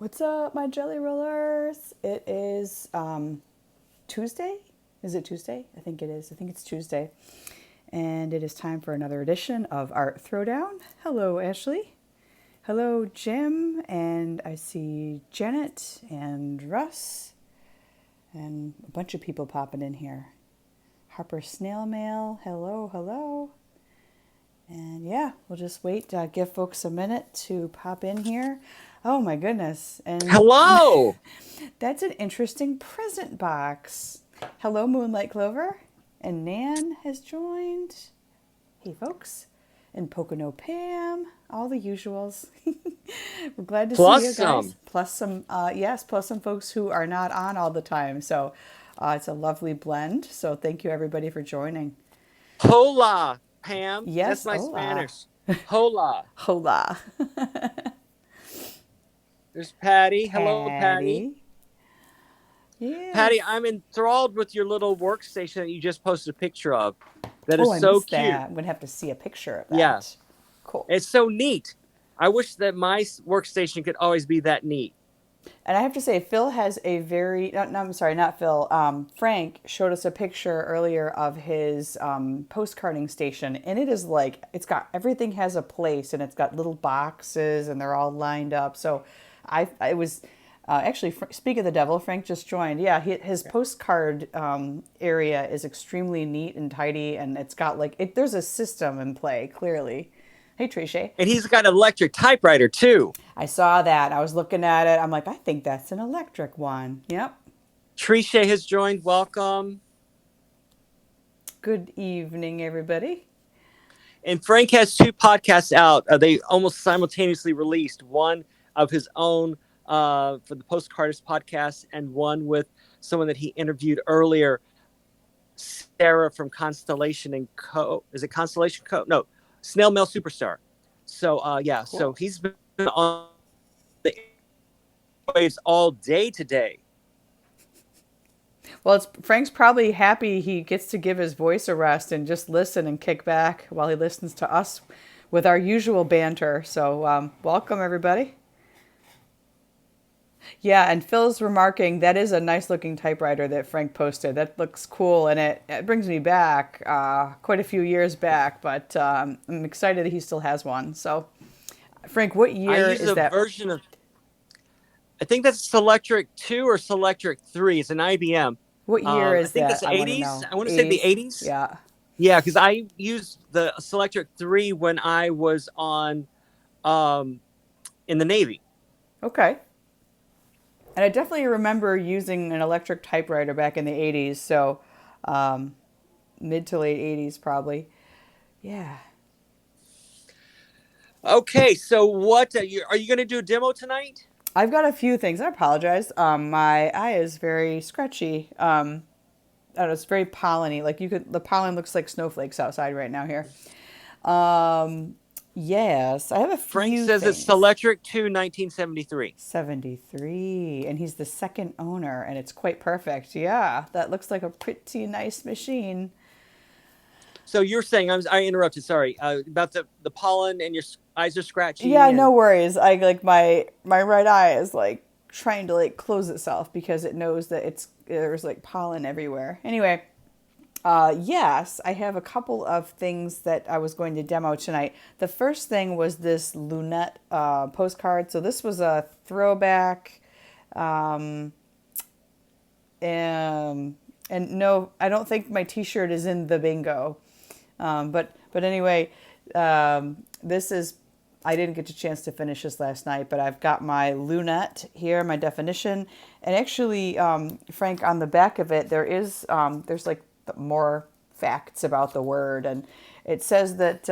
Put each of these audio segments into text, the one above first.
What's up, my jelly rollers? It is Tuesday. Is it Tuesday? I think it is. I think it's Tuesday. And it is time for another edition of Art Throwdown. Hello, Ashley. Hello, Jim. And I see Janet and Russ and a bunch of people popping in here. Harper Snail Mail. Hello, hello. And yeah, we'll just wait, give folks a minute to pop in here. Oh my goodness. And Hello. that's an interesting present box. Hello, Moonlight Clover. And Nan has joined. Hey, folks. And Pocono Pam. All the usuals. We're glad to see Plus you guys. some. Plus some, yes, plus some folks who are not on all the time. So it's a lovely blend. So thank you, everybody, for joining. Hola, Pam. That's Yes, my hola. Spanish. Hola. Hola. There's Patty. Hello, Patty. Patty. Patty, Yes. I'm enthralled with your little workstation that you just posted a picture of. That Oh, is I so missed cute. that. I'm going to have to see a picture of Yeah. that. Cool. It's so neat. I wish that my workstation could always be that neat. And I have to say, Phil has a very, no, I'm sorry, not Phil. Frank showed us a picture earlier of his postcarding station. And it is like, it's got, everything has a place and it's got little boxes and they're all lined up. So I was, actually, speak of the devil, Frank just joined. Yeah, his postcard area is extremely neat and tidy. And it's got like, there's a system in play, clearly. Hey, Trisha. And he's got an electric typewriter too. I saw that. I was looking at it. I'm like, I think that's an electric one. Yep. Trisha has joined. Welcome. Good evening, everybody. And Frank has two podcasts out. They almost simultaneously released one of his own for the Postcardist podcast, and one with someone that he interviewed earlier, Sarah from Constellation and Co. Is it Constellation Co? No, Snail Mail Superstar. So yeah, so Cool. he's been on the waves all day today. Well, Frank's probably happy he gets to give his voice a rest and just listen and kick back while he listens to us with our usual banter. So, welcome, everybody. Yeah, and Phil's remarking that is a nice looking typewriter that Frank posted. That looks cool, and it brings me back quite a few years back, but I'm excited that he still has one. So, Frank, what I year use is a that? version of, I think that's Selectric 2 or Selectric 3. It's an IBM. What year I is think that? that's I the want to 80s. know. I want to say the 80s? 80s. Yeah. Yeah, because I used the Selectric 3 when I was on um, in the Navy. Okay. And I definitely remember using an electric typewriter back in the 80s, so um, mid to late 80s probably. Yeah. Okay, so what are you going to do a demo tonight? I've got a few things. I apologize. My eye is very scratchy. I don't know, it's very polleny. Like the pollen looks like snowflakes outside right now here. Um, yes, I have a Frank few says it's things. Selectric 2 1973. 73, and he's the second owner, and it's quite perfect. Yeah, that looks like a pretty nice machine. So you're saying I interrupted. Sorry about the pollen and your eyes are Yeah, scratchy no and worries. I like my right eye is like trying to like close itself because it knows that there's like pollen everywhere. Anyway, yes, I have a couple of things that I was going to demo tonight. The first thing was this lunette postcard. So this was a throwback, um, um, and no, I don't think my T-shirt is in the bingo. But anyway, this is. I didn't get a chance to finish this last night, but I've got my lunette here, my definition, and actually, Frank, on the back of it, there's like more facts about the word, and it says that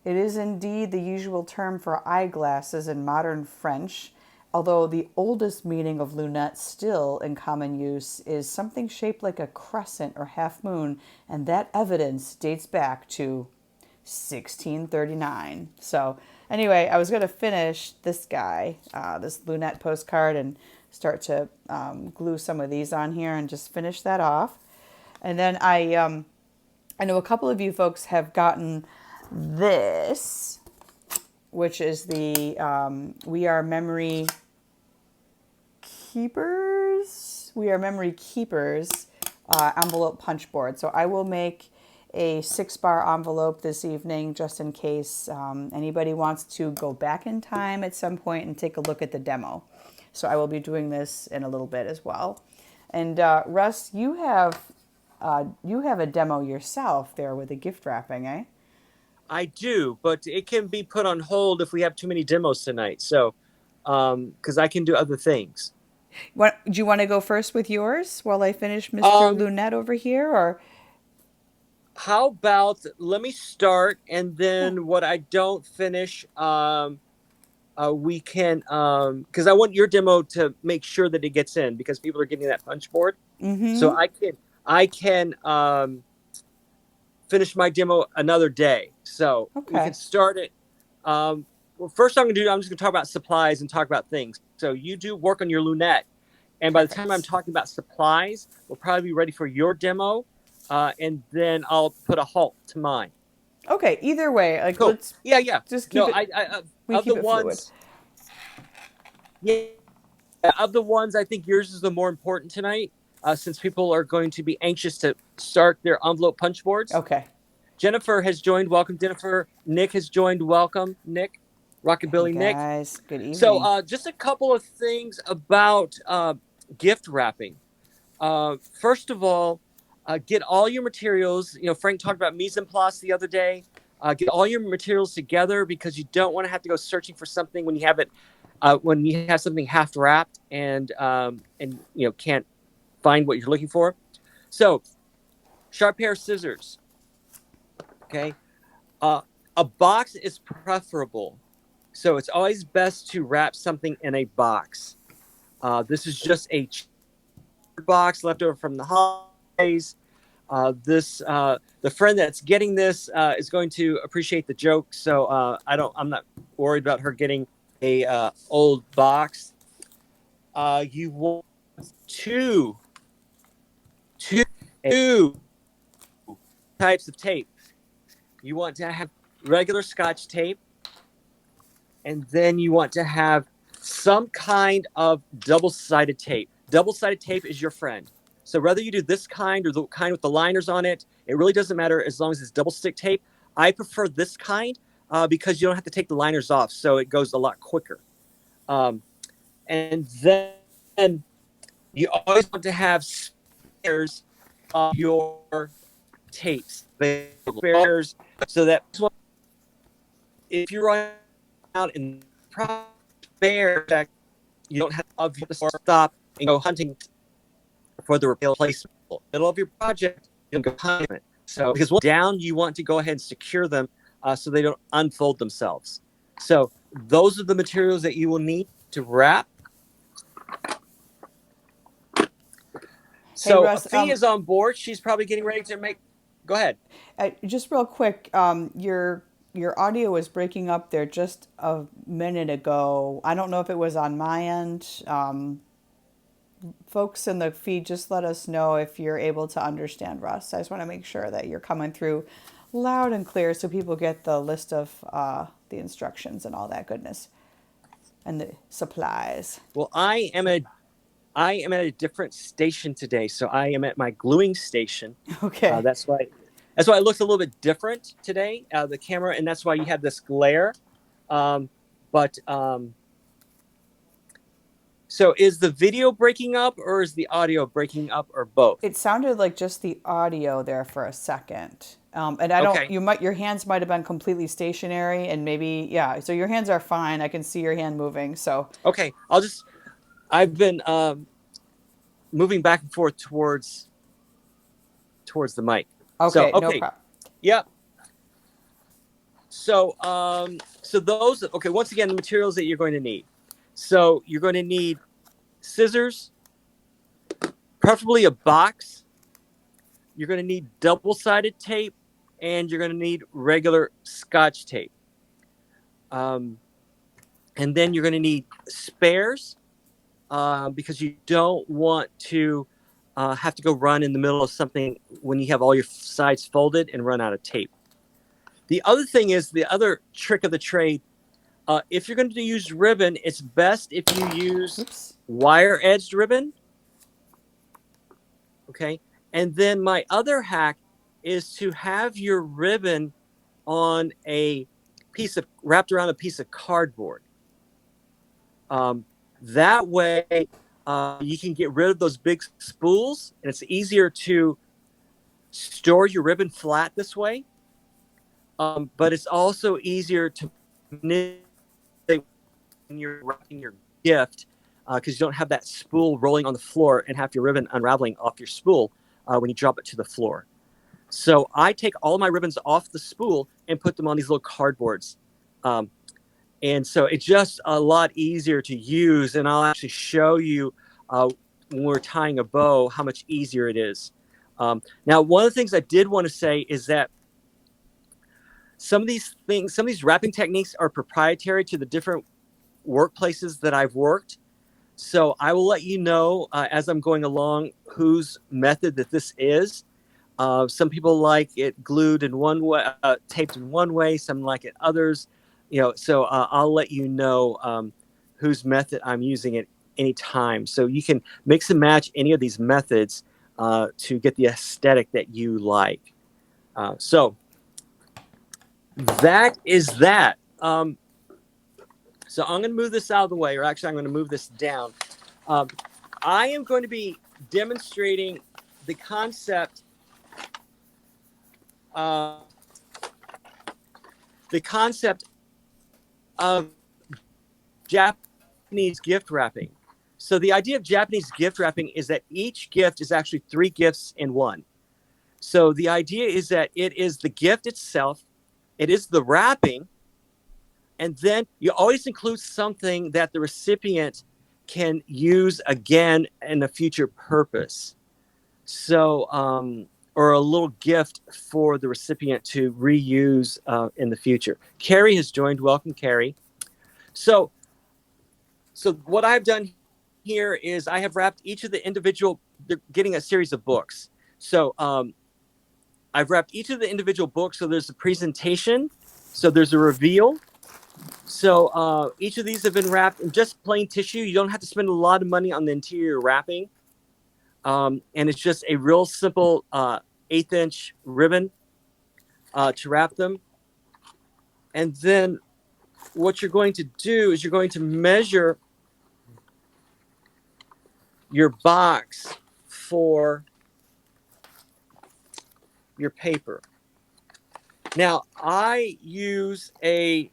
it is indeed the usual term for eyeglasses in modern French, although the oldest meaning of lunette still in common use is something shaped like a crescent or half moon, and that evidence dates back to 1639. So, anyway, I was going to finish this guy, this lunette postcard, and start to glue some of these on here and just finish that off. And then I know a couple of you folks have gotten this, which is the We Are Memory keepers. We are memory keepers envelope punch board. So I will make a 6-bar envelope this evening just in case anybody wants to go back in time at some point and take a look at the demo. So I will be doing this in a little bit as well. And Russ, you have a demo yourself there with the gift wrapping, eh? I do, but it can be put on hold if we have too many demos tonight. So, because I can do other things. Do you want to go first with yours while I finish Mr. Um, Lunette over here, or? how about let me start, and Yeah. then what I don't finish, we can, because I want your demo to make sure that it gets in because people are getting that punch board. So Mm-hmm. I can finish my demo another day. So we can Okay. start it. Well, first I'm just going to talk about supplies and talk about things. So you do work on your lunette. And by the time I'm Perfect. talking about supplies, we'll probably be ready for your demo. And then I'll put a halt to mine. Okay. Either way, like Cool. let's Yeah, yeah. just keep No, it. We of the keep it fluid. ones, yeah, of the ones, I think yours is the more important tonight, since people are going to be anxious to start their envelope punch boards. Okay. Jennifer has joined. Welcome, Jennifer. Nick has joined. Welcome, Nick. Hey Rockabilly Nick. guys. Good So, evening. just a couple of things about gift wrapping. First of all, get all your materials. You know, Frank talked about mise en place the other day. Get all your materials together because you don't want to have to go searching for something when you have it, when you have something half wrapped and you know can't find what you're looking for. So, sharp pair of scissors. Okay, uh, a box is preferable. So it's always best to wrap something in a box. This is just a box left over from the holidays. The friend that's getting this is going to appreciate the joke, so I'm not worried about her getting a old box. You want two two types of tape. You want to have regular Scotch tape, and then you want to have some kind of double-sided tape. Double-sided tape is your friend. So whether you do this kind or the kind with the liners on it, it really doesn't matter as long as it's double stick tape. I prefer this kind because you don't have to take the liners off, so it goes a lot quicker. And then you always want to have spares of your tapes, spares, so that if you're running out in spare, you don't have to stop and go hunting for the replacement. Middle of your project, you don't go hunting it. So because once down, you want to go ahead and secure them so they don't unfold themselves. So those are the materials that you will need to wrap. Hey So Russ. Fee is on board. She's probably getting ready to make. Go ahead. Just real quick. Your audio was breaking up there just a minute ago. I don't know if it was on my end. Folks in the feed, just let us know if you're able to understand Russ. I just want to make sure that you're coming through loud and clear so people get the list of the instructions and all that goodness and the supplies. Well, I am at a different station today, so I am at my gluing station. Okay. That's why it looks a little bit different today, the camera, and that's why you have this glare. Um, but so is the video breaking up, or is the audio breaking up, or both? It sounded like just the audio there for a second. And I don't, Okay, your hands might have been completely stationary and maybe, yeah, so your hands are fine. I can see your hand moving. So, okay. I've been moving back and forth towards the mic. So okay, no okay, problem. yep. So those okay. Once again, the materials that you're going to need. So you're going to need scissors, preferably a box. You're going to need double-sided tape, and you're going to need regular Scotch tape. And then you're going to need spares because you don't want to have to go run in the middle of something when you have all your sides folded and run out of tape. The other thing is the other trick of the trade. If you're going to use ribbon, it's best if you use Oops. wire edged ribbon. Okay. And then my other hack is to have your ribbon on a piece of wrapped around a piece of cardboard. That way, you can get rid of those big spools, and it's easier to store your ribbon flat this way. But it's also easier to manipulate when you're wrapping your gift because you don't have that spool rolling on the floor and have your ribbon unraveling off your spool when you drop it to the floor. So I take all my ribbons off the spool and put them on these little cardboards. And so it's just a lot easier to use. And I'll actually show you when we're tying a bow how much easier it is. Now, one of the things I did want to say is that some of these wrapping techniques are proprietary to the different workplaces that I've worked. So I will let you know as I'm going along whose method that this is. Some people like it glued in one way, taped in one way. Some like it others. So I'll let you know whose method I'm using at any time. So you can mix and match any of these methods to get the aesthetic that you like. So that is that. So I'm going to move this out of the way, or actually I'm going to move this down. I am going to be demonstrating the concept of Japanese gift wrapping. So the idea of Japanese gift wrapping is that each gift is actually 3 gifts in one. So the idea is that it is the gift itself, it is the wrapping, and then you always include something that the recipient can use again in a future purpose. So, or a little gift for the recipient to reuse in the future. Carrie has joined. Welcome, Carrie. So what I've done here is I have wrapped each of the individual, they're getting a series of books. So I've wrapped each of the individual books. So there's a presentation. So there's a reveal. So each of these have been wrapped in just plain tissue. You don't have to spend a lot of money on the interior wrapping. And it's just a real simple 1/8" ribbon to wrap them. And then what you're going to do is you're going to measure your box for your paper. Now, I use a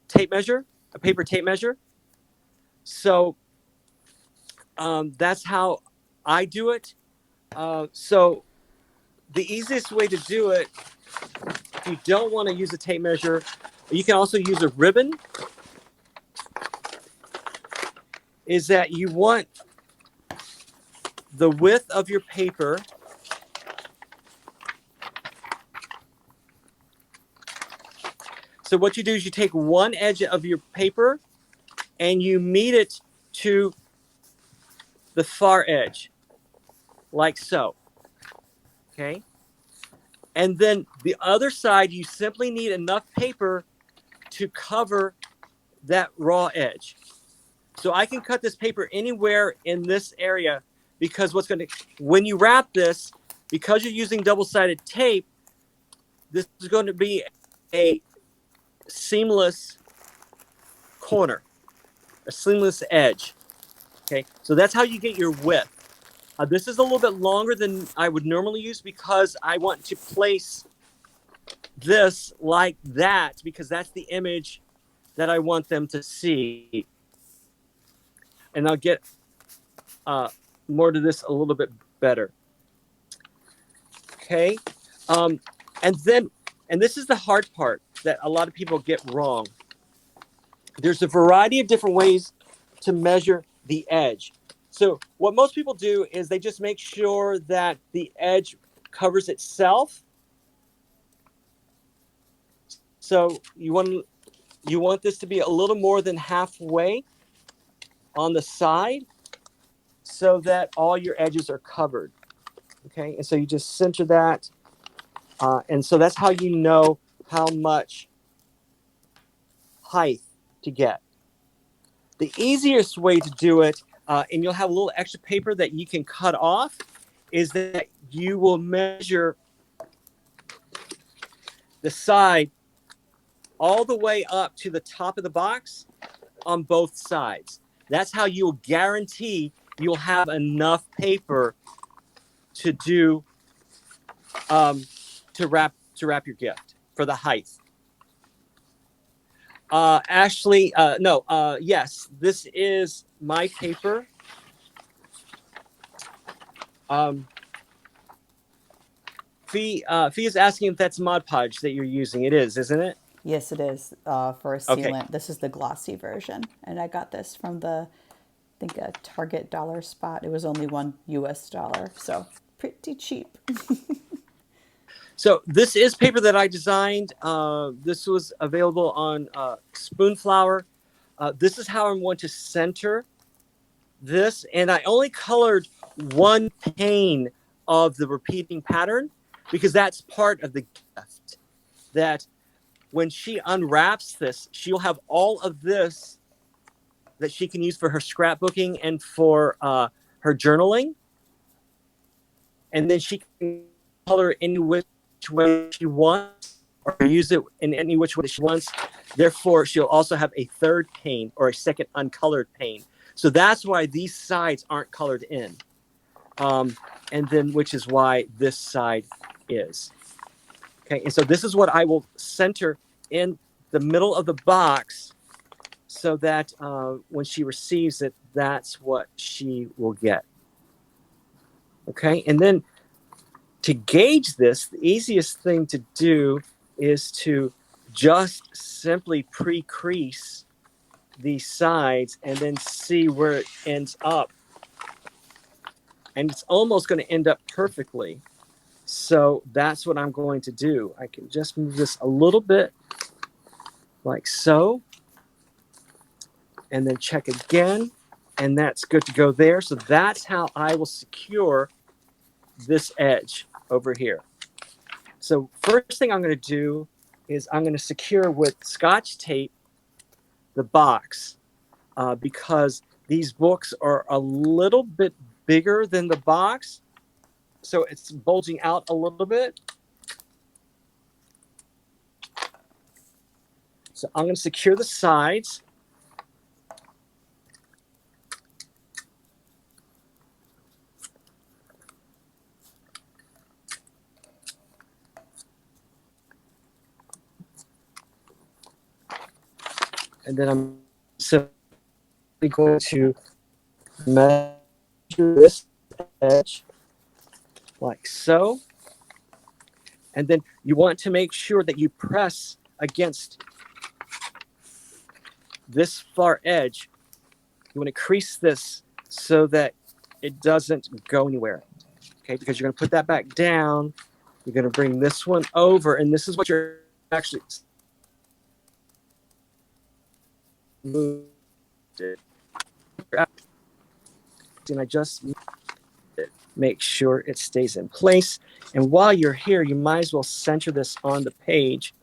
tape measure, a paper tape measure. So that's how I do it. So the easiest way to do it, if you don't want to use a tape measure, you can also use a ribbon, is that you want the width of your paper so what you do is you take one edge of your paper and you meet it to the far edge, like so. Okay. And then the other side, you simply need enough paper to cover that raw edge. So I can cut this paper anywhere in this area because when you wrap this, because you're using double-sided tape, this is going to be a seamless corner, a seamless edge. Okay, so that's how you get your width. This is a little bit longer than I would normally use because I want to place this like that because that's the image that I want them to see. And I'll get more to this a little bit better. Okay. And this is the hard part that a lot of people get wrong. There's a variety of different ways to measure the edge. So what most people do is they just make sure that the edge covers itself. So you want this to be a little more than halfway on the side so that all your edges are covered. Okay, and so you just center that And so that's how you know how much height to get. The easiest way to do it, and you'll have a little extra paper that you can cut off, is that you will measure the side all the way up to the top of the box on both sides. That's how you'll guarantee you'll have enough paper to do to wrap your gift for the height. Ashley, no, yes, this is my paper. Fee is asking if that's Mod Podge that you're using. It is, isn't it? Yes, it is for a Okay. sealant. This is the glossy version, and I got this from the, I think, a Target dollar spot. It was only $1, so pretty cheap. So this is paper that I designed. This was available on Spoonflower. This is how I'm going to center this, and I only colored one pane of the repeating pattern because that's part of the gift. That when she unwraps this, she'll have all of this that she can use for her scrapbooking and for her journaling, and then she can color any which way she wants or use it in any which way she wants. Therefore, she'll also have a third pane or a second uncolored pane. So that's why these sides aren't colored in. And then which is why this side is. Okay, and so this is what I will center in the middle of the box so that when she receives it, that's what she will get. Okay, and then to gauge this, the easiest thing to do is to just simply pre-crease these sides and then see where it ends up. And it's almost going to end up perfectly. So that's what I'm going to do. I can just move this a little bit like so. And then check again. And that's good to go there. So that's how I will secure this edge over here. So first thing I'm going to do is I'm going to secure with Scotch tape the box because these books are a little bit bigger than the box. So it's bulging out a little bit. So I'm going to secure the sides. And then I'm simply going to measure this edge like so. And then you want to make sure that you press against this far edge. You want to crease this so that it doesn't go anywhere. Okay, because you're going to put that back down. You're going to bring this one over, and this is what you're actually moved it. And I just make sure it stays in place. And while you're here, you might as well center this on the page.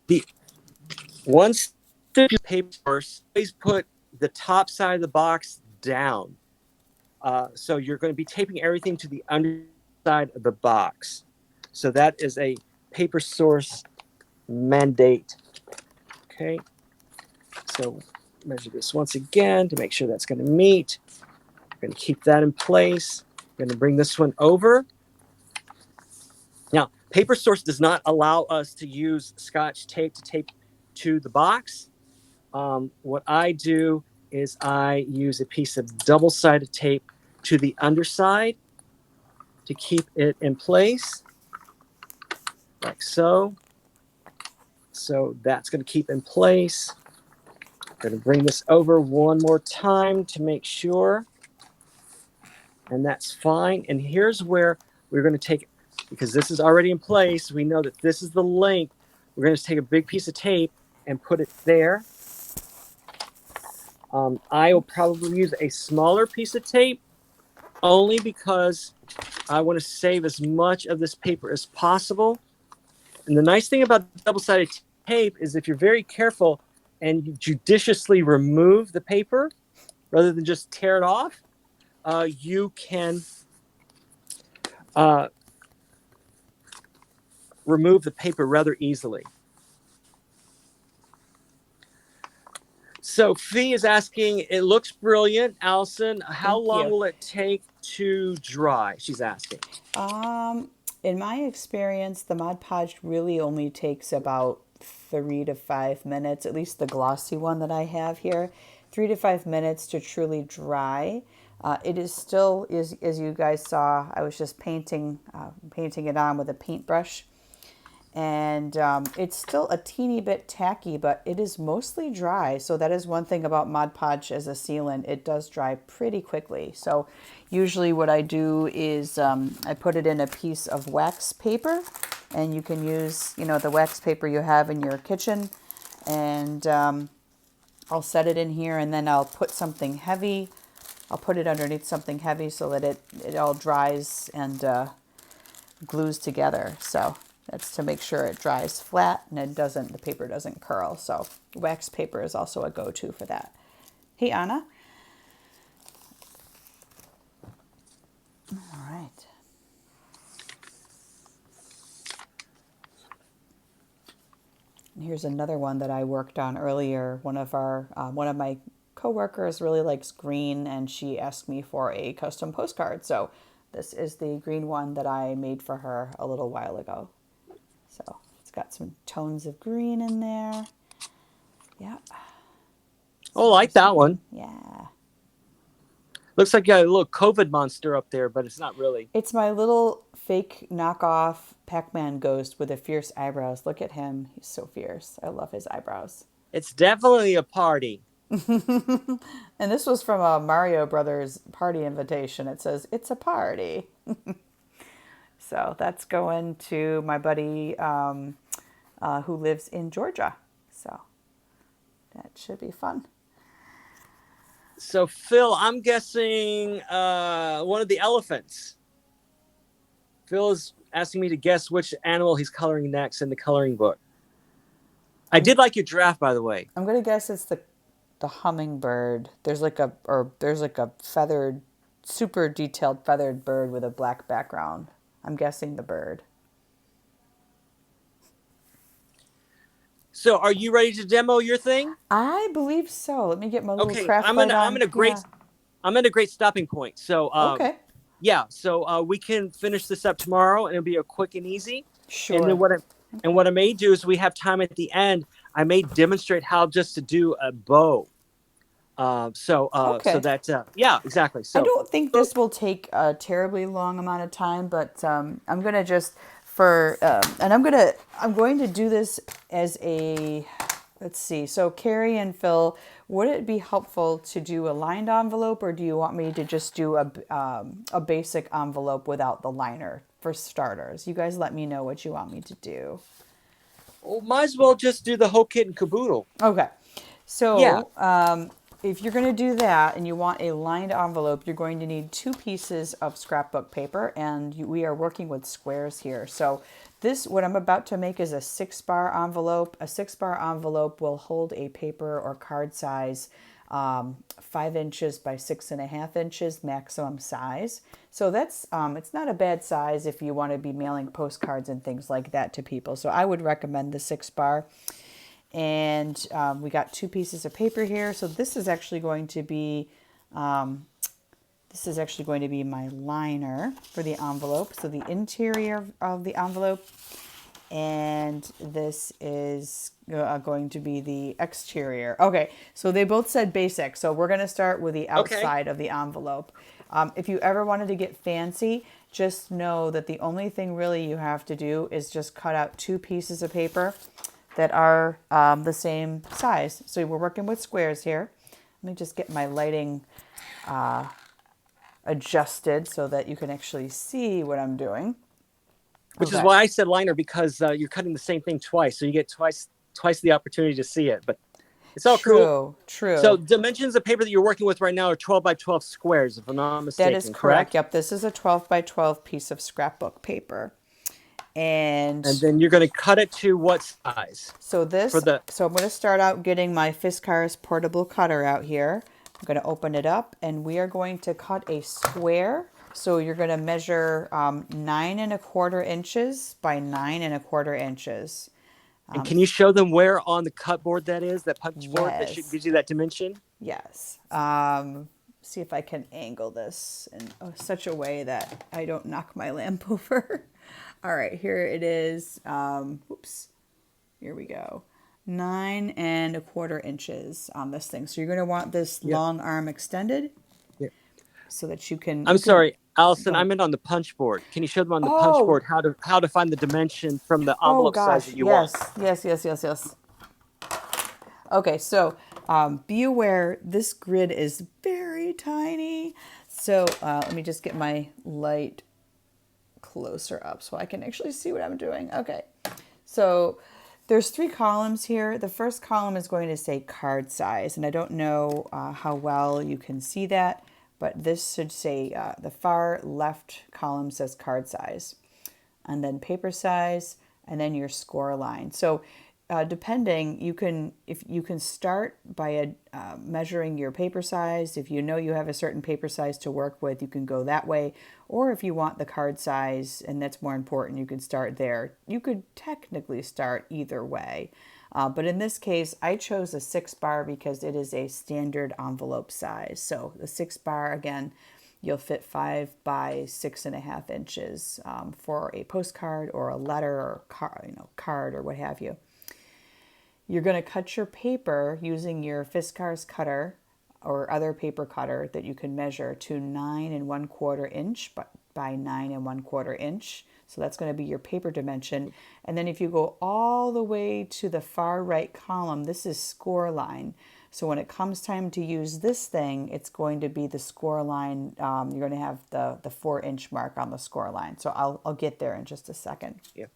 The once the paper, always put the top side of the box down. So you're going to be taping everything to the underside of the box. So that is a paper source mandate. Okay. So measure this once again to make sure that's going to meet. We're going to keep that in place. We're going to bring this one over. Now, paper source does not allow us to use Scotch tape to tape to the box. What I do is I use a piece of double-sided tape to the underside to keep it in place, like so. So that's going to keep in place. I'm going to bring this over one more time to make sure. And that's fine. And here's where we're going to take, because this is already in place, we know that this is the length. We're going to take a big piece of tape and put it there. I will probably use a smaller piece of tape only because I want to save as much of this paper as possible. And the nice thing about double-sided tape is if you're very careful and you judiciously remove the paper rather than just tear it off, you can uh, remove the paper rather easily. So Fee is asking, it looks brilliant. Allison, how Thank long you. will it take to dry? She's asking. In my experience, the Mod Podge really only takes about 3 to 5 minutes, at least the glossy one that I have here, 3 to 5 minutes to truly dry. It is still, as you guys saw, I was just painting it on with a paintbrush. And it's still a teeny bit tacky, but it is mostly dry. So that is one thing about Mod Podge as a sealant. It does dry pretty quickly. So usually what I do is I put it in a piece of wax paper, and you can use, the wax paper you have in your kitchen. And I'll set it in here, and then I'll put something heavy. I'll put it underneath something heavy so that it all dries and glues together. So that's to make sure it dries flat and the paper doesn't curl. So wax paper is also a go-to for that. Hey, Anna. All right. And here's another one that I worked on earlier. One of my coworkers really likes green, and she asked me for a custom postcard. So this is the green one that I made for her a little while ago. So it's got some tones of green in there. Yeah. Oh, I like that one. Yeah. Looks like you got a little COVID monster up there, but it's not really. It's my little fake knockoff Pac-Man ghost with the fierce eyebrows. Look at him. He's so fierce. I love his eyebrows. It's definitely a party. And this was from a Mario Brothers party invitation. It says, it's a party. So that's going to my buddy who lives in Georgia. So that should be fun. So Phil, I'm guessing one of the elephants. Phil is asking me to guess which animal he's coloring next in the coloring book. I did like your draft, by the way. I'm gonna guess it's the hummingbird. There's like a feathered, super detailed feathered bird with a black background. I'm guessing the bird. So, are you ready to demo your thing? I believe so. Let me get my little Okay, craft light on. Yeah. I'm at a great stopping point. So, Okay. yeah, so we can finish this up tomorrow, and it'll be a quick and easy. Sure. And then what I may do is we have time at the end. I may demonstrate how just to do a bow. Okay. So that yeah, exactly. So I don't think this will take a terribly long amount of time, but I'm gonna just and I'm going to do this as a, let's see. So Carrie and Phil, would it be helpful to do a lined envelope, or do you want me to just do a basic envelope without the liner for starters? You guys let me know what you want me to do. might as well just do the whole kit and caboodle. Okay. So Yeah. if you're going to do that and you want a lined envelope, you're going to need 2 pieces of scrapbook paper, and we are working with squares here. So what I'm about to make is a 6-bar envelope. A 6-bar envelope will hold a paper or card size 5 inches by 6.5 inches maximum size. So that's it's not a bad size if you want to be mailing postcards and things like that to people. So I would recommend the 6-bar. And we got 2 pieces of paper here. So this is actually going to be my liner for the envelope. So the interior of the envelope, and this is going to be the exterior. Okay, so they both said basic. So we're going to start with the outside of the envelope. If you ever wanted to get fancy, just know that the only thing really you have to do is just cut out 2 pieces of paper that are the same size. So we're working with squares here. Let me just get my lighting adjusted so that you can actually see what I'm doing. Which is why I said liner, because you're cutting the same thing twice, so you get twice the opportunity to see it. But It's all cool. True, So true. dimensions of paper that you're working with right now are 12 by 12 squares, if I'm not That is mistaken, correct. correct? Yep, this is a 12 by 12 piece of scrapbook paper. And And then you're going to cut it to what size so for this, the? so I'm going to start out getting my Fiskars portable cutter out here. I'm going to open it up and we are going to cut a square. So you're going to measure 9¼ inches by 9¼ inches. And can you show them where on the cut board that is, that punch board that Yes, gives you that dimension? yes. See if I can angle this in such a way that I don't knock my lamp over. All right, here it is. Oops, here we go. 9¼ inches on this thing. So you're going to want this Yeah. long arm extended Yeah. so that you can. I'm You can sorry, go Allison. I ahead. meant on the punch board. Can you show them on the punch Oh, board how to find the dimension from the oh envelope size gosh, that you want? yes, yes, yes, yes, yes. Okay, so be aware this grid is very tiny. So let me just get my light closer up so I can actually see what I'm doing. Okay, so there's 3 columns here. The first column is going to say card size, and I don't know how well you can see that, but this should say the far left column says card size, and then paper size, and then your score line. So depending, if you can start by measuring your paper size. If you know you have a certain paper size to work with, you can go that way. Or if you want the card size, and that's more important, you can start there. You could technically start either way. But in this case, I chose a 6 bar because it is a standard envelope size. So the 6 bar, again, you'll fit 5 by 6½ inches for a postcard or a letter or card or what have you. You're going to cut your paper using your Fiskars cutter or other paper cutter that you can measure to 9¼ inch by 9¼ inch. So that's going to be your paper dimension. And then if you go all the way to the far right column, this is score line. So when it comes time to use this thing, it's going to be the score line. You're going to have the 4-inch mark on the score line. So I'll get there in just a second. Yeah.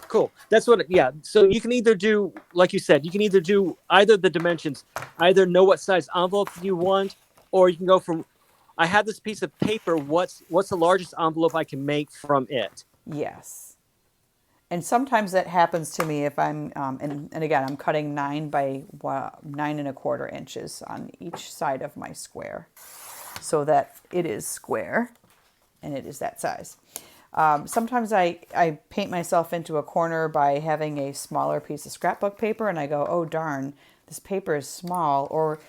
Cool. That's what. Yeah. So you can either do, like you said, you can either do either the dimensions, either know what size envelope you want, or you can go from. I have this piece of paper. What's the largest envelope I can make from it? Yes. And sometimes that happens to me if I'm, and again, I'm cutting 9¼ inches on each side of my square so that it is square and it is that size. Sometimes I paint myself into a corner by having a smaller piece of scrapbook paper and I go, oh darn, this paper is small. Or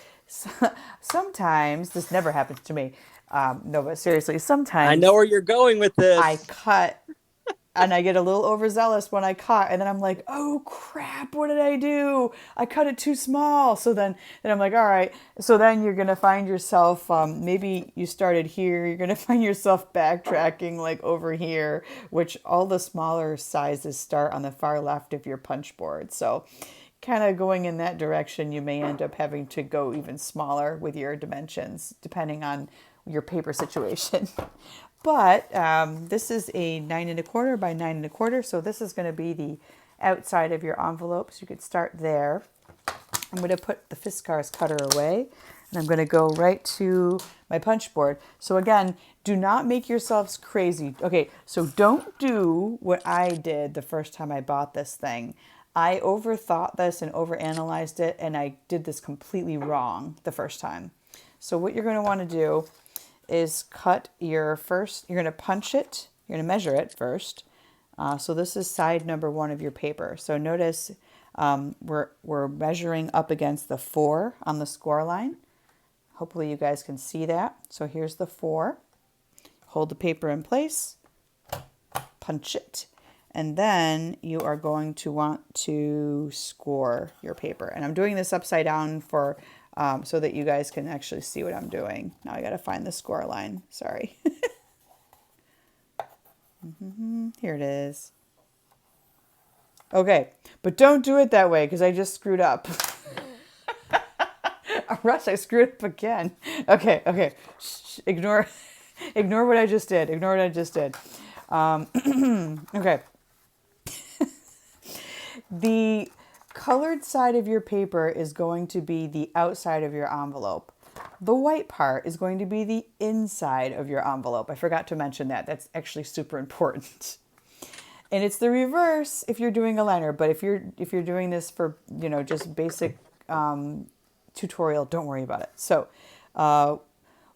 sometimes, this never happens to me, no, but seriously, I know sometimes where you're going with I this. cut and I get a little overzealous when I cut, and then I'm like, oh crap, what did I do? I cut it too small. So then I'm like, all right. So then you're gonna find yourself, maybe you started here, you're gonna find yourself backtracking like over here, which all the smaller sizes start on the far left of your punch board. So kind of going in that direction, you may end up having to go even smaller with your dimensions, depending on your paper situation. But this is a 9¼ by 9¼ so this is going to be the outside of your envelope. So you could start there. I'm going to put the Fiskars cutter away, and I'm going to go right to my punch board. So again, do not make yourselves crazy. Okay, so don't do what I did the first time I bought this thing. I overthought this and overanalyzed it, and I did this completely wrong the first time. So what you're going to want to do is cut your first, you're going to punch it, you're going to measure it first. So this is side number 1 of your paper. So notice we're measuring up against the 4 on the score line. Hopefully you guys can see that. So here's the 4. Hold the paper in place, punch it, and then you are going to want to score your paper. And I'm doing this upside down for so that you guys can actually see what I'm doing. Now I got to find the score line. Sorry. Here it is. Okay, but don't do it that way because I just screwed up. Russ, I screwed up again. Okay. Shh, ignore what I just did. Ignore what I just did. Okay. colored side of your paper is going to be the outside of your envelope. The white part is going to be the inside of your envelope. I forgot to mention that. That's actually super important. And it's the reverse if you're doing a liner, but if you're doing this for, just basic tutorial, don't worry about it. So,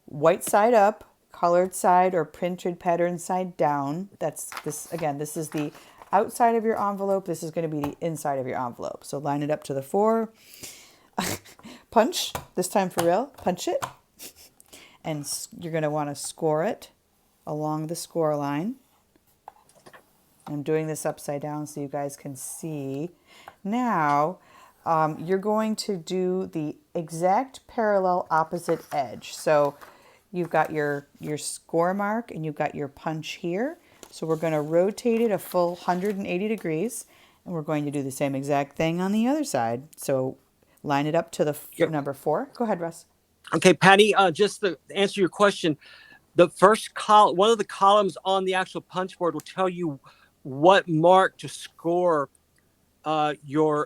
white side up, colored side or printed pattern side down. That's this, again, this is the outside of your envelope. This is going to be the inside of your envelope. So line it up to the 4. Punch, this time for real, punch it. And you're going to want to score it along the score line. I'm doing this upside down so you guys can see. Now, you're going to do the exact parallel opposite edge. So you've got your score mark and you've got your punch here. So we're going to rotate it a full 180 degrees, and we're going to do the same exact thing on the other side. So line it up to the number 4. Go ahead, Russ. Okay, Patty, just to answer your question, the first column, one of the columns on the actual punch board will tell you what mark to score your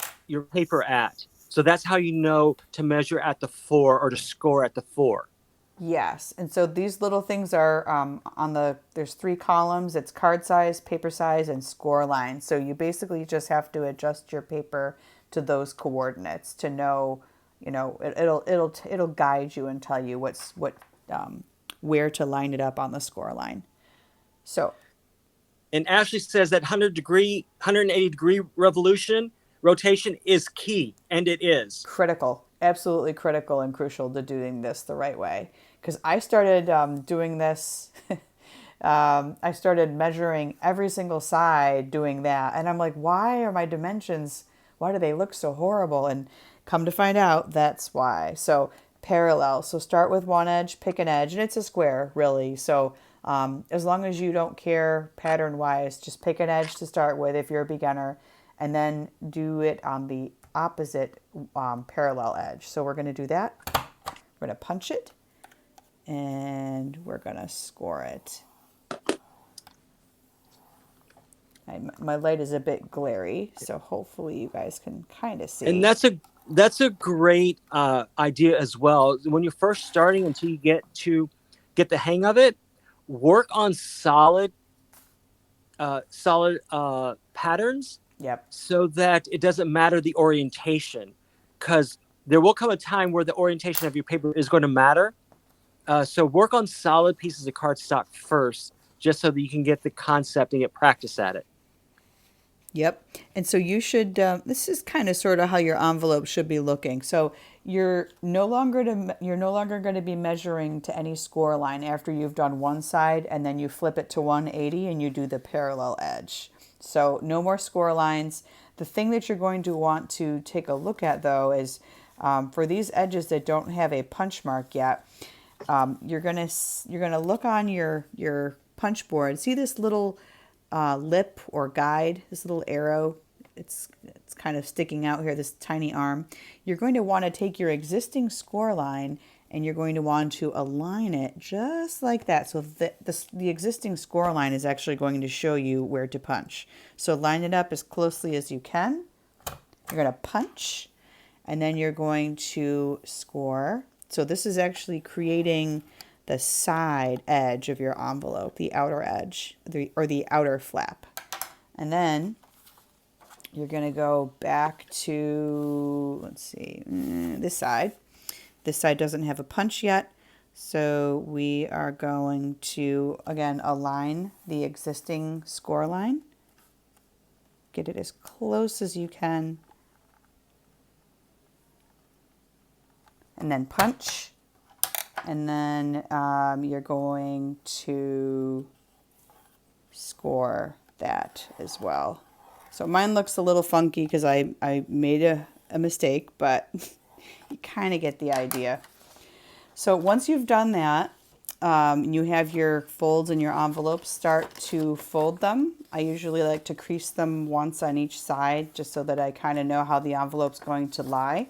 paper at. So that's how you know to measure at the 4 or to score at the 4. Yes, and so these little things are there's 3 columns. It's card size, paper size, and score line. So you basically just have to adjust your paper to those coordinates to know, it'll guide you and tell you where to line it up on the score line. So. And Ashley says that 180 degree rotation is key, and it is critical, absolutely critical and crucial to doing this the right way. Because I started doing this, I started measuring every single side doing that, and I'm like, why are my dimensions? Why do they look so horrible? And come to find out, that's why. So parallel. So start with one edge, pick an edge, and it's a square, really. So as long as you don't care pattern-wise, just pick an edge to start with if you're a beginner, and then do it on the opposite parallel edge. So we're going to do that. We're going to punch it, and we're going to score it. My light is a bit glary, so hopefully you guys can kind of see. And that's a great idea as well. When you're first starting, until you get the hang of it, work on solid patterns. Yep. So that it doesn't matter the orientation, because there will come a time where the orientation of your paper is going to matter. So work on solid pieces of cardstock first, just so that you can get the concept and get practice at it. Yep. And so you should, this is kind of sort of how your envelope should be looking. So you're no longer going to be measuring to any score line after you've done one side, and then you flip it to 180 and you do the parallel edge. So no more score lines. The thing that you're going to want to take a look at, though, is for these edges that don't have a punch mark yet, you're gonna look on your punch board. See this little lip or guide, this little arrow? It's kind of sticking out here, this tiny arm. You're going to want to take your existing score line and you're going to want to align it just like that. So the existing score line is actually going to show you where to punch. So line it up as closely as you can. You're going to punch, and then you're going to score. So this is actually creating the side edge of your envelope, the outer edge, or the outer flap. And then you're going to go back to, let's see, this side. This side doesn't have a punch yet, so we are going to, again, align the existing score line. Get it as close as you can. And then punch. And then you're going to score that as well. So mine looks a little funky because I made a mistake, but you kind of get the idea. So once you've done that, you have your folds in your envelopes, start to fold them. I usually like to crease them once on each side just so that I kind of know how the envelope's going to lie.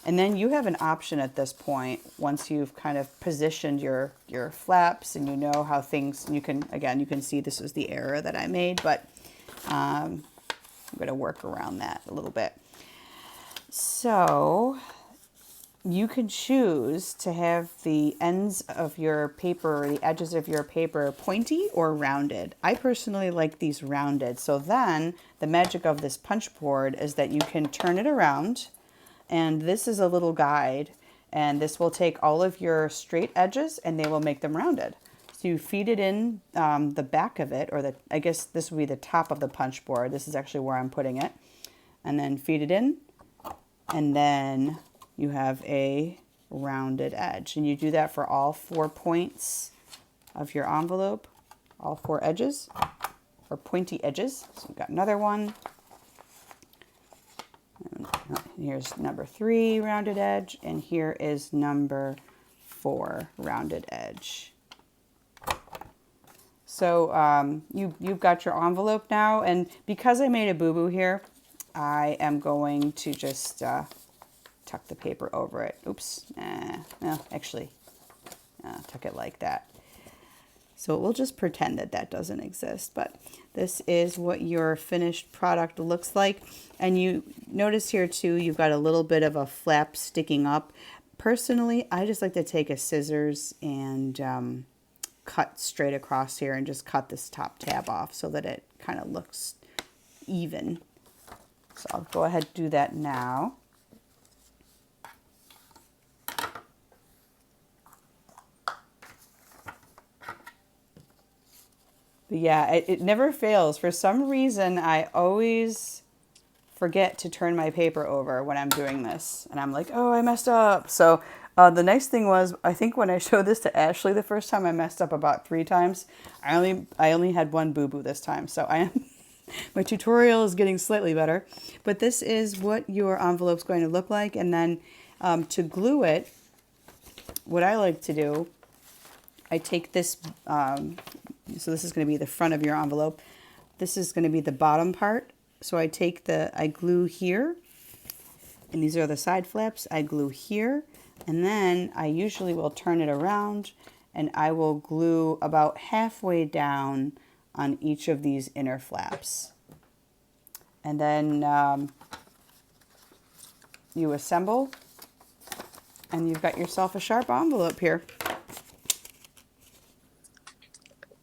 And then you have an option at this point, once you've kind of positioned your flaps and you know how things, you can see this is the error that I made, but I'm going to work around that a little bit. So you can choose to have the ends of your paper, or the edges of your paper, pointy or rounded. I personally like these rounded. So then the magic of this punch board is that you can turn it around, and this is a little guide, and this will take all of your straight edges and they will make them rounded. So you feed it in the back of it, or I guess this would be the top of the punch board. This is actually where I'm putting it. And then feed it in, and then you have a rounded edge. And you do that for all 4 points of your envelope, all 4 edges, or pointy edges. So we've got another one. And here's number 3 rounded edge, and here is number 4 rounded edge. So you've got your envelope now, and because I made a boo-boo here, I am going to just tuck the paper over it. Oops. No, actually, tuck it like that. So we'll just pretend that that doesn't exist. But this is what your finished product looks like. And you notice here too, you've got a little bit of a flap sticking up. Personally, I just like to take a scissors and cut straight across here and just cut this top tab off so that it kind of looks even. So I'll go ahead and do that now. But yeah, it never fails. For some reason, I always forget to turn my paper over when I'm doing this. And I'm like, oh, I messed up. So the nice thing was, I think when I showed this to Ashley the first time, I messed up about 3 times. I only had 1 boo-boo this time. So my tutorial is getting slightly better. But this is what your envelope's going to look like. And then to glue it, what I like to do, I take this, so this is going to be the front of your envelope. This is going to be the bottom part. So I glue here, and these are the side flaps. I glue here, and then I usually will turn it around, and I will glue about halfway down on each of these inner flaps. And then you assemble, and you've got yourself a sharp envelope here.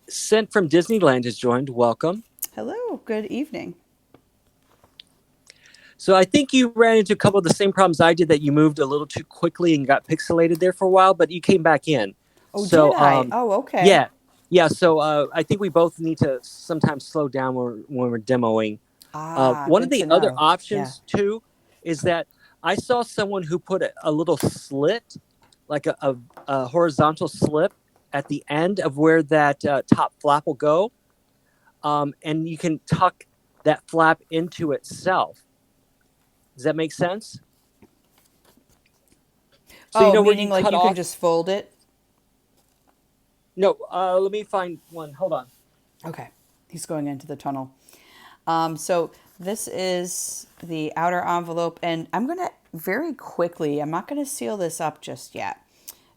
Sent from Disneyland has joined. Welcome. Hello, good evening. So I think you ran into a couple of the same problems I did, that you moved a little too quickly and got pixelated there for a while, but you came back in. Oh, So, did I? Oh, okay. yeah. Yeah. So I think we both need to sometimes slow down when we're demoing. Ah, One of good the to other know. Yeah. options, too, is that I saw someone who put a little slit, like a horizontal slip at the end of where that top flap will go. And you can tuck that flap into itself. Does that make sense? So you Oh, know where meaning you like cut you can off? just fold it? No, let me find one. Hold on. Okay. He's going into the tunnel. So this is the outer envelope, and I'm going to very quickly, I'm not going to seal this up just yet.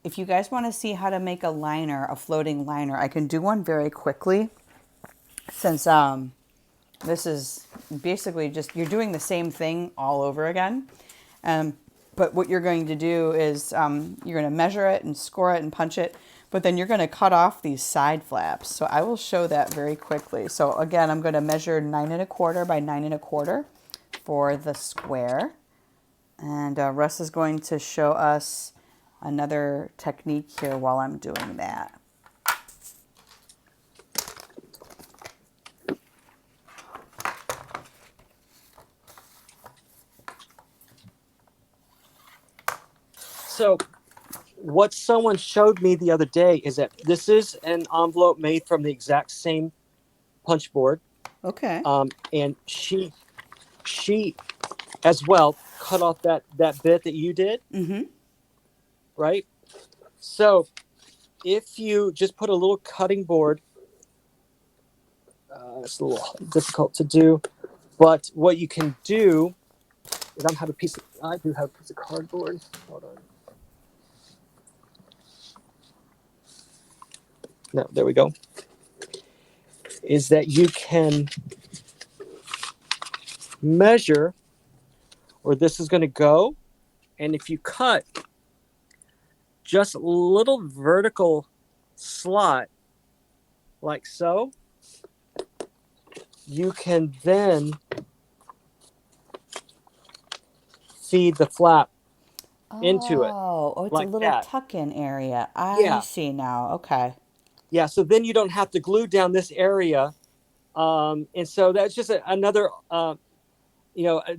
If you guys want to see how to make a liner, a floating liner, I can do one very quickly, since this is basically just, you're doing the same thing all over again. But what you're going to do is you're going to measure it and score it and punch it, but then you're going to cut off these side flaps. So I will show that very quickly. So again, I'm going to measure 9 1/4 by 9 1/4 for the square. And Russ is going to show us another technique here while I'm doing that. So what someone showed me the other day is that this is an envelope made from the exact same punch board. Okay. And she as well cut off that bit that you did. Mm-hmm. Right. So if you just put a little cutting board, it's a little difficult to do, but what you can do is I do have a piece of cardboard. Hold on. No, there we go. Is that you can measure where this is going to go. And if you cut just a little vertical slot like so, you can then feed the flap into it Oh, it's a like little that. tuck-in area. I Yeah. see now. Okay. Yeah. So then you don't have to glue down this area. And so that's just another, a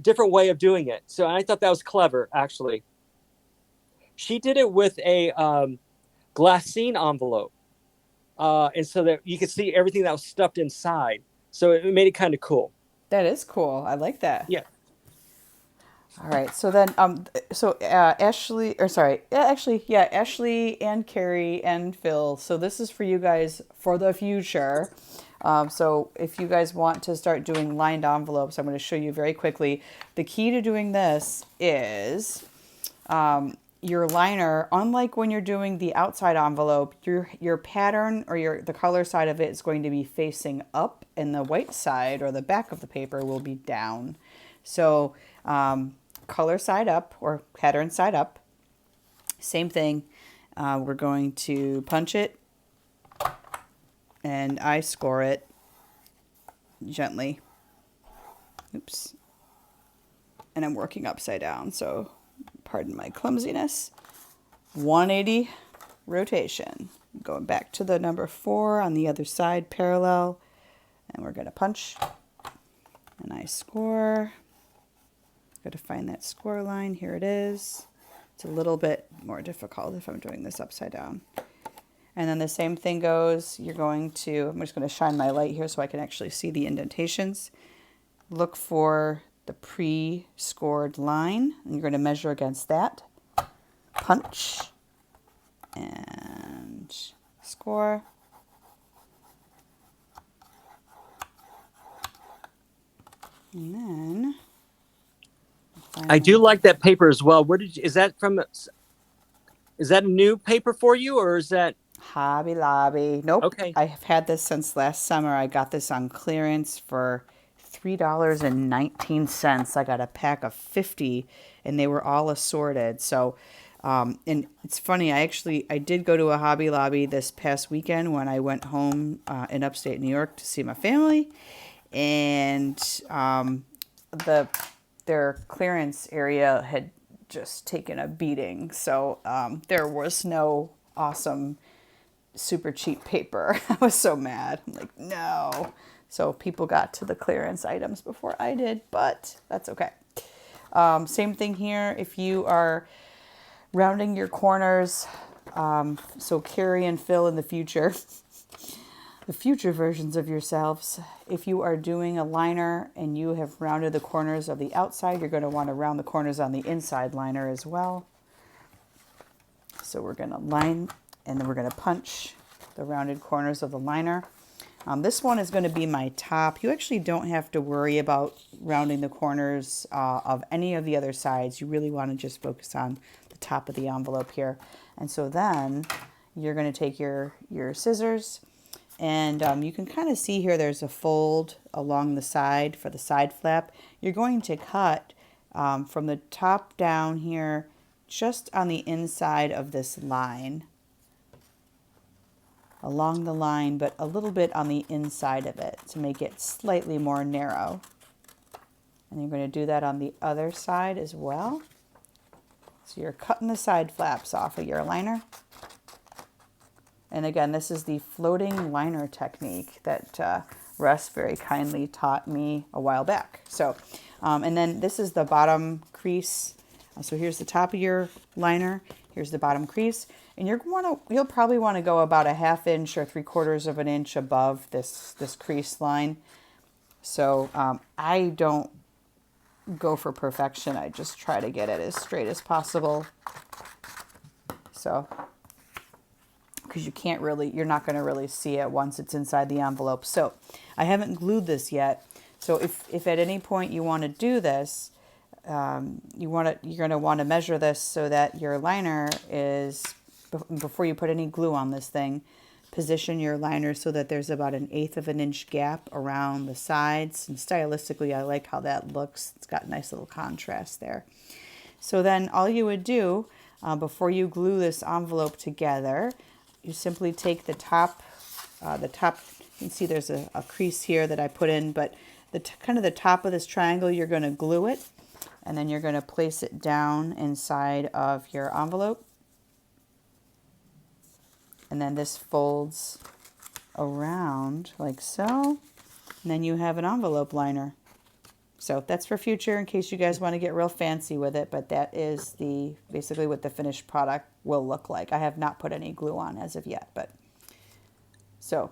different way of doing it. So I thought that was clever, actually. She did it with a glassine envelope. And so that you could see everything that was stuffed inside. So it made it kind of cool. That is cool. I like that. Yeah. All right. So then, Ashley, or sorry, yeah, Ashley and Carrie and Phil. So this is for you guys for the future. So if you guys want to start doing lined envelopes, I'm going to show you very quickly. The key to doing this is your liner. Unlike when you're doing the outside envelope, your pattern or the color side of it is going to be facing up, and the white side or the back of the paper will be down. So color side up or pattern side up. Same thing. We're going to punch it, and I score it gently. Oops. And I'm working upside down, so pardon my clumsiness. 180 rotation. Going back to the number 4 on the other side, parallel. And we're going to punch. And I score. Got to find that score line. Here it is. It's a little bit more difficult if I'm doing this upside down. And then the same thing goes. You're going to, I'm just going to shine my light here so I can actually see the indentations. Look for the pre-scored line, and you're going to measure against that. Punch and score. And then I do like that paper as well. Is that from? Is that a new paper for you, or is that Hobby Lobby? Nope. okay? I have had this since last summer. I got this on clearance for $3.19. I got a pack of 50, and they were all assorted. So, and it's funny. I did go to a Hobby Lobby this past weekend when I went home in upstate New York to see my family, and their clearance area had just taken a beating. So there was no awesome, super cheap paper. I was so mad. I'm like, no. So people got to the clearance items before I did, but that's okay. Same thing here. If you are rounding your corners, so Carrie and Phil in the future, the future versions of yourselves, if you are doing a liner and you have rounded the corners of the outside, you're going to want to round the corners on the inside liner as well. So we're going to line, and then we're going to punch the rounded corners of the liner. This one is going to be my top. You actually don't have to worry about rounding the corners of any of the other sides. You really want to just focus on the top of the envelope here. And so then you're going to take your scissors, and you can kind of see here there's a fold along the side for the side flap. You're going to cut from the top down here just on the inside of this line. Along the line, but a little bit on the inside of it to make it slightly more narrow. And you're going to do that on the other side as well. So you're cutting the side flaps off of your liner. And again, this is the floating liner technique that Russ very kindly taught me a while back. So, and then this is the bottom crease. So here's the top of your liner. Here's the bottom crease. And you'll probably want to go about a 1/2 inch or 3/4 of an inch above this crease line. So I don't go for perfection. I just try to get it as straight as possible. So, because you're not going to really see it once it's inside the envelope. So I haven't glued this yet. So if at any point you want to do this, you're going to want to measure this so that your liner is, before you put any glue on this thing, position your liner so that there's about an eighth of an inch gap around the sides. And stylistically, I like how that looks. It's got a nice little contrast there. So then all you would do before you glue this envelope together, you simply take the top, you can see there's a crease here that I put in, but kind of the top of this triangle, you're going to glue it, and then you're going to place it down inside of your envelope. And then this folds around like so, and then you have an envelope liner. So that's for future in case you guys want to get real fancy with it, but that is basically what the finished product will look like. I have not put any glue on as of yet, but so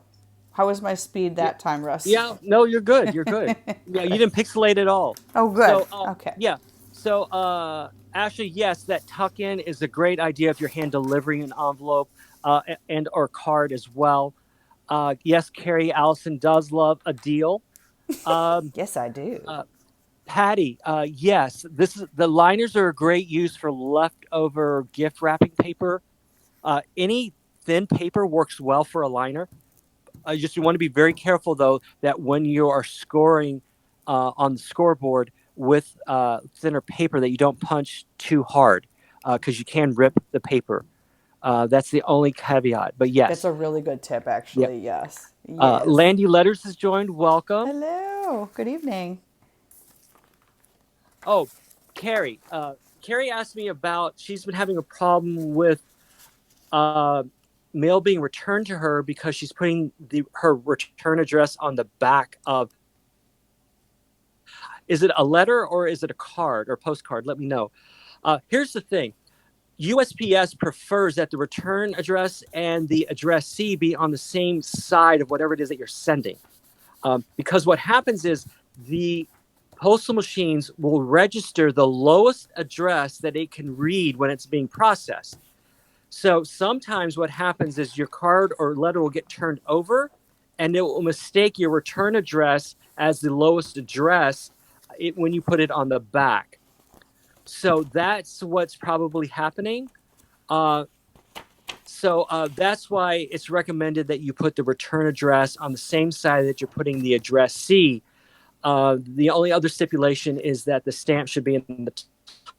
how was my speed that time, Russ? Yeah, no, you're good. You're good. Yeah, you didn't pixelate at all. Oh, good. So, Okay. yeah. So, actually, yes, that tuck in is a great idea if you're hand delivering an envelope and or card as well. Yes, Carrie Allison does love a deal. Yes, I do. Patty, yes, the liners are a great use for leftover gift wrapping paper. Any thin paper works well for a liner. You want to be very careful though that when you are scoring on the scoreboard with thinner paper that you don't punch too hard because you can rip the paper. That's the only caveat. But yes, that's a really good tip, actually. Yep. Yes. Yes. Landy Letters has joined. Welcome. Hello. Good evening. Oh, Carrie. Carrie asked me about. She's been having a problem with mail being returned to her because she's putting her return address on the back of. Is it a letter or is it a card or postcard? Let me know. Here's the thing. USPS prefers that the return address and the addressee be on the same side of whatever it is that you're sending. Because what happens is the postal machines will register the lowest address that it can read when it's being processed. So sometimes what happens is your card or letter will get turned over and it will mistake your return address as the lowest address when you put it on the back. So that's what's probably happening. So that's why it's recommended that you put the return address on the same side that you're putting the addressee. The only other stipulation is that the stamp should be in the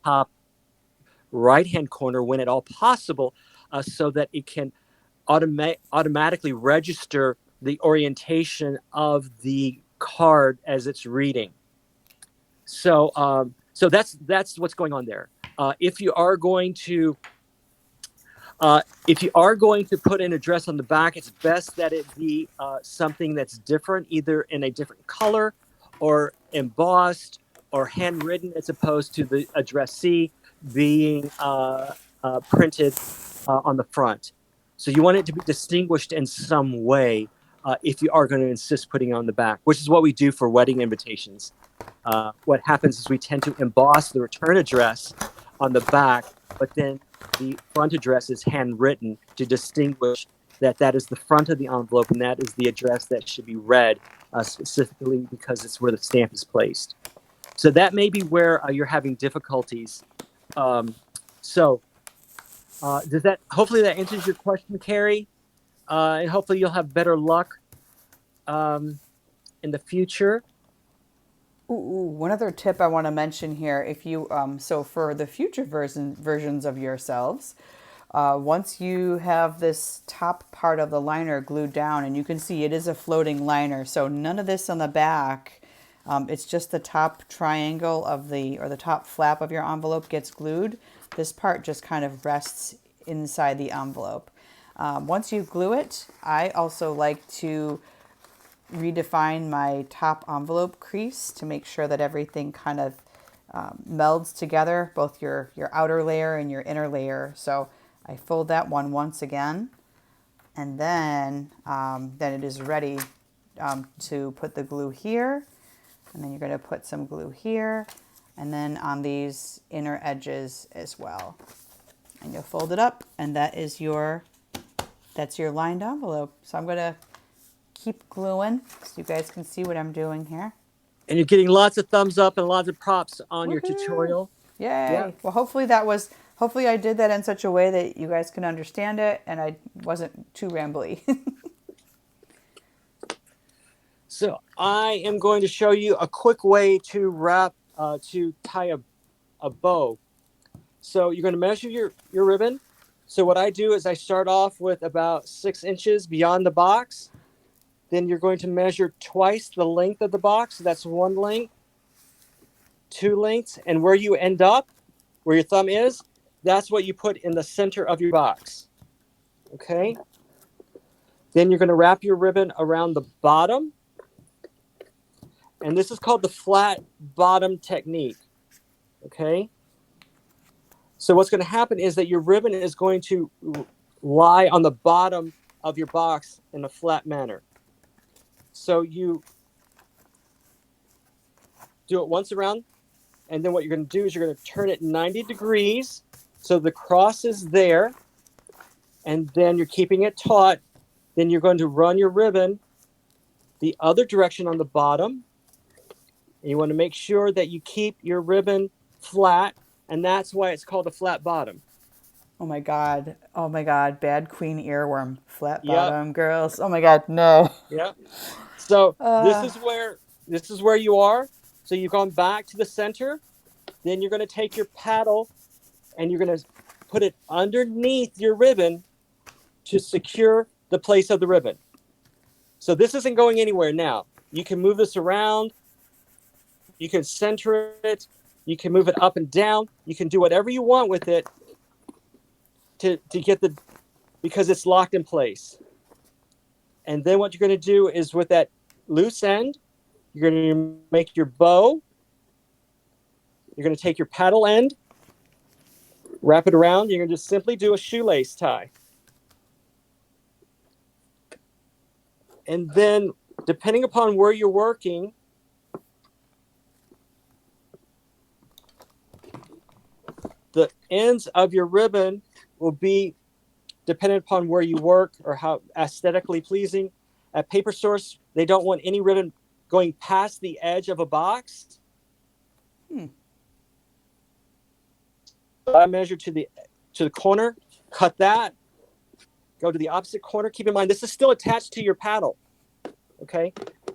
top right-hand corner when at all possible, so that it can automatically register the orientation of the card as it's reading. So that's what's going on there. If you are going to put an address on the back, it's best that it be something that's different, either in a different color or embossed or handwritten, as opposed to the addressee being printed on the front. So you want it to be distinguished in some way if you are going to insist putting it on the back, which is what we do for wedding invitations. What happens is we tend to emboss the return address on the back, but then the front address is handwritten to distinguish that is the front of the envelope and that is the address that should be read specifically because it's where the stamp is placed. So that may be where you're having difficulties. Does that, hopefully that answers your question, Carrie, and hopefully you'll have better luck in the future. One other tip I want to mention here, if you so for the future versions of yourselves, once you have this top part of the liner glued down, and you can see it is a floating liner, so none of this on the back, it's just the top triangle of the top flap of your envelope gets glued. This part just kind of rests inside the envelope. Once you glue it, I also like to redefine my top envelope crease to make sure that everything kind of melds together, both your outer layer and your inner layer. So I fold that one once again, and then it is ready to put the glue here, and then you're going to put some glue here, and then on these inner edges as well. And you'll fold it up, and that's your lined envelope. So I'm going to keep gluing so you guys can see what I'm doing here. And you're getting lots of thumbs up and lots of props on your Woohoo! tutorial. Yay! Yeah. Well, hopefully that was hopefully I did that in such a way that you guys can understand it and I wasn't too rambly. So I am going to show you a quick way to to tie a bow. So you're going to measure your ribbon. So what I do is I start off with about 6 inches beyond the box. Then you're going to measure twice the length of the box. So that's one length, two lengths, and where you end up, where your thumb is, that's what you put in the center of your box. Okay? Then you're going to wrap your ribbon around the bottom. And this is called the flat bottom technique. Okay? So what's going to happen is that your ribbon is going to lie on the bottom of your box in a flat manner. So you do it once around, and then what you're going to do is you're going to turn it 90 degrees so the cross is there, and then you're keeping it taut. Then you're going to run your ribbon the other direction on the bottom. And you want to make sure that you keep your ribbon flat, and that's why it's called a flat bottom. Oh my God. Oh my God. Bad queen earworm. Flat Yep. bottom girls. Oh my God. No. Yep. So this is where you are. So you've gone back to the center. Then you're going to take your paddle and you're going to put it underneath your ribbon to secure the place of the ribbon. So this isn't going anywhere now. You can move this around. You can center it. You can move it up and down. You can do whatever you want with it to get because it's locked in place. And then what you're going to do is with that loose end, you're going to make your bow. You're going to take your paddle end, wrap it around. You're going to just simply do a shoelace tie. And then, depending upon where you're working, the ends of your ribbon will be dependent upon where you work or how aesthetically pleasing. At paper stores, they don't want any ribbon going past the edge of a box. I measure to the corner, cut that, go to the opposite corner. Keep in mind, this is still attached to your paddle. Okay?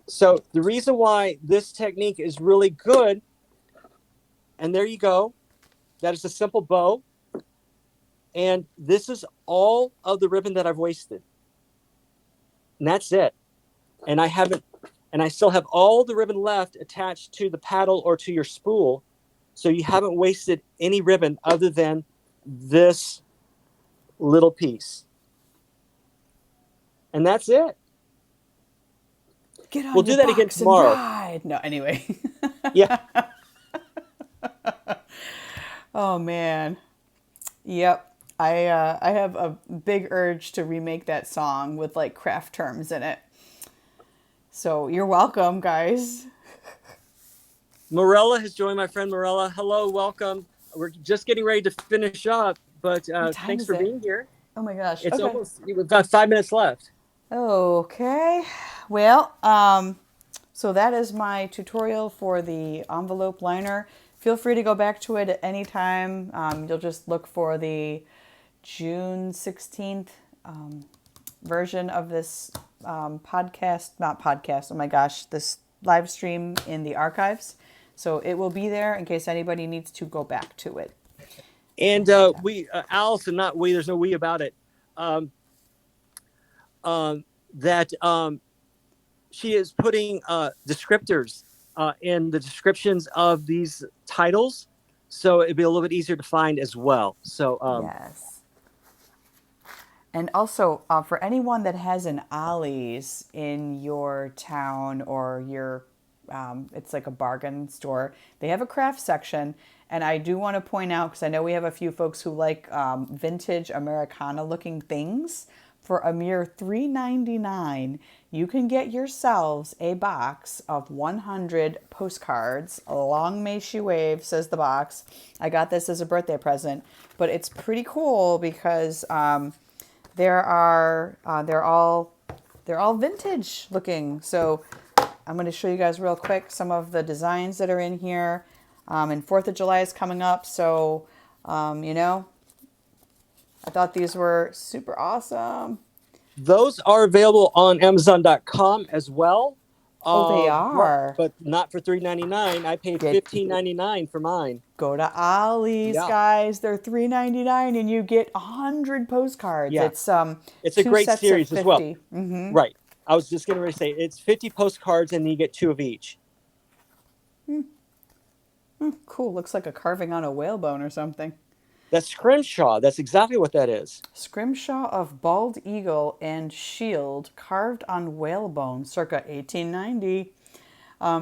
So the reason why this technique is really good, and there you go. That is a simple bow. And this is all of the ribbon that I've wasted. And that's it. And I still have all the ribbon left attached to the paddle or to your spool. So you haven't wasted any ribbon other than this little piece. And that's it. Get on We'll your do that again box tomorrow. and ride. No, anyway. Yeah. Oh man. Yep. I have a big urge to remake that song with like craft terms in it. So you're welcome, guys. Morella has joined, my friend Morella. Hello, welcome. We're just getting ready to finish up, but What time thanks is for it? being here. Oh my gosh. It's Okay. almost, we've got 5 minutes left. Okay. Well, so that is my tutorial for the envelope liner. Feel free to go back to it at any time. You'll just look for the June 16th version of this not podcast, oh my gosh, this live stream in the archives. So it will be there in case anybody needs to go back to it. And Allison, not we, there's no we about it. She is putting descriptors in the descriptions of these titles, so it'd be a little bit easier to find as well. So Yes. And also, for anyone that has an Ollie's in your town or your, it's like a bargain store, they have a craft section. And I do want to point out, because I know we have a few folks who like vintage Americana looking things. For a mere $3.99, you can get yourselves a box of 100 postcards. Long may she wave, says the box. I got this as a birthday present, but it's pretty cool because they're all vintage looking. So I'm going to show you guys real quick some of the designs that are in here. And 4th of July is coming up, so I thought these were super awesome. Those are available on Amazon.com as well. Oh, they But are. not for $3.99. I paid Get $15.99 for mine. Go to Ollie's, Yeah, guys. They're $3.99, and you get 100 postcards. yeah. It's It's a two great sets of series as well. 50. Mm-hmm. Right. I was just going to say it's 50 postcards, and you get 2 of each. Cool. Looks like a carving on a whalebone or something. That's scrimshaw. That's exactly what that is. Scrimshaw of bald eagle and shield carved on whalebone, circa 1890.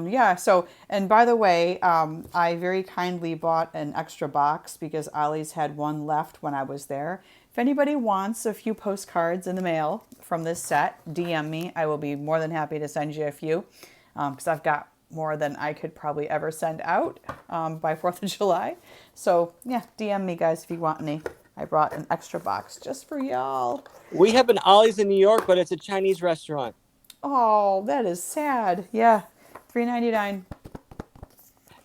Yeah, so, and by the way, I very kindly bought an extra box because Ollie's had one left when I was there. If anybody wants a few postcards in the mail from this set, DM me. I will be more than happy to send you a few because I've got more than I could probably ever send out by 4th of July. So, yeah, DM me, guys, if you want any. I brought an extra box just for y'all. We have an Ollie's in New York, but it's a Chinese restaurant. Oh, that is sad. Yeah, $3.99.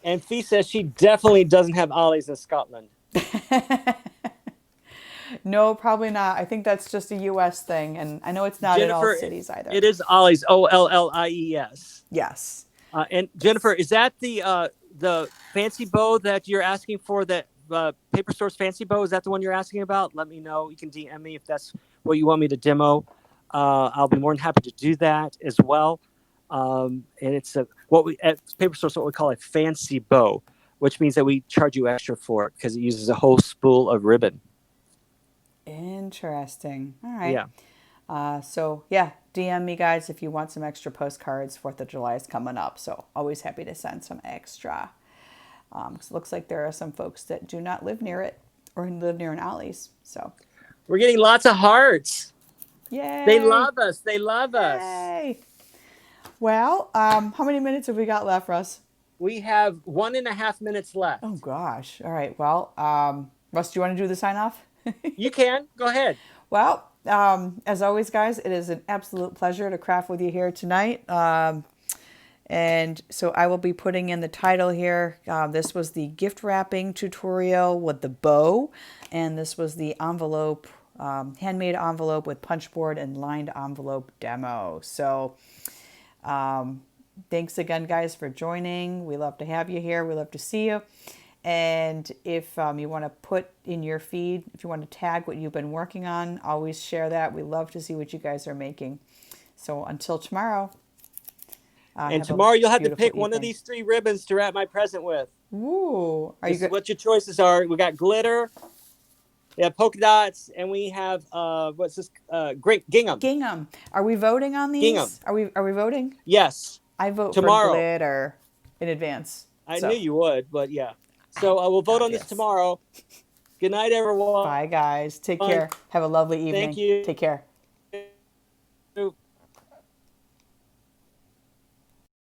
And Fee says she definitely doesn't have Ollie's in Scotland. No, probably not. I think that's just a U.S. thing, and I know it's not in all Jennifer, cities either. it is Ollie's, Ollies. Yes. And Jennifer, is that the fancy bow that you're asking for? That Paper Source fancy bow? Is that the one you're asking about? Let me know. You can DM me if that's what you want me to demo. I'll be more than happy to do that as well. And it's what we at Paper Source what we call a fancy bow, which means that we charge you extra for it because it uses a whole spool of ribbon. Interesting. All right. Yeah. So yeah, DM me, guys, if you want some extra postcards. 4th of July is coming up, so always happy to send some extra. 'Cause it looks like there are some folks that do not live near it or live near an Ollie's. So We're getting lots of hearts. yay! They love us. They love us. Yay! Well, how many minutes have we got left, Russ? We have 1.5 minutes left. Oh gosh. All right. Well, Russ, do you want to do the sign off? You can go ahead. Well, as always, guys, it is an absolute pleasure to craft with you here tonight. And so I will be putting in the title here. This was the gift wrapping tutorial with the bow, and this was the envelope, handmade envelope with punch board and lined envelope demo. So thanks again, guys, for joining. We love to have you here. We love to see you. And if you want to put in your feed, if you want to tag what you've been working on, always share that. We love to see what you guys are making. So until tomorrow. And tomorrow you'll have to pick evening. one of these 3 ribbons to wrap my present with. Ooh. What your choices are. We got glitter, we have polka dots, and we have what's this? Great gingham. Gingham. Are we voting on these? Gingham. Are we voting? Yes. I vote tomorrow. for glitter in advance. I knew you would, but yeah. So we'll vote on this tomorrow. Good night, everyone. Bye, guys. Take care. Have a lovely evening. Thank you. Take care.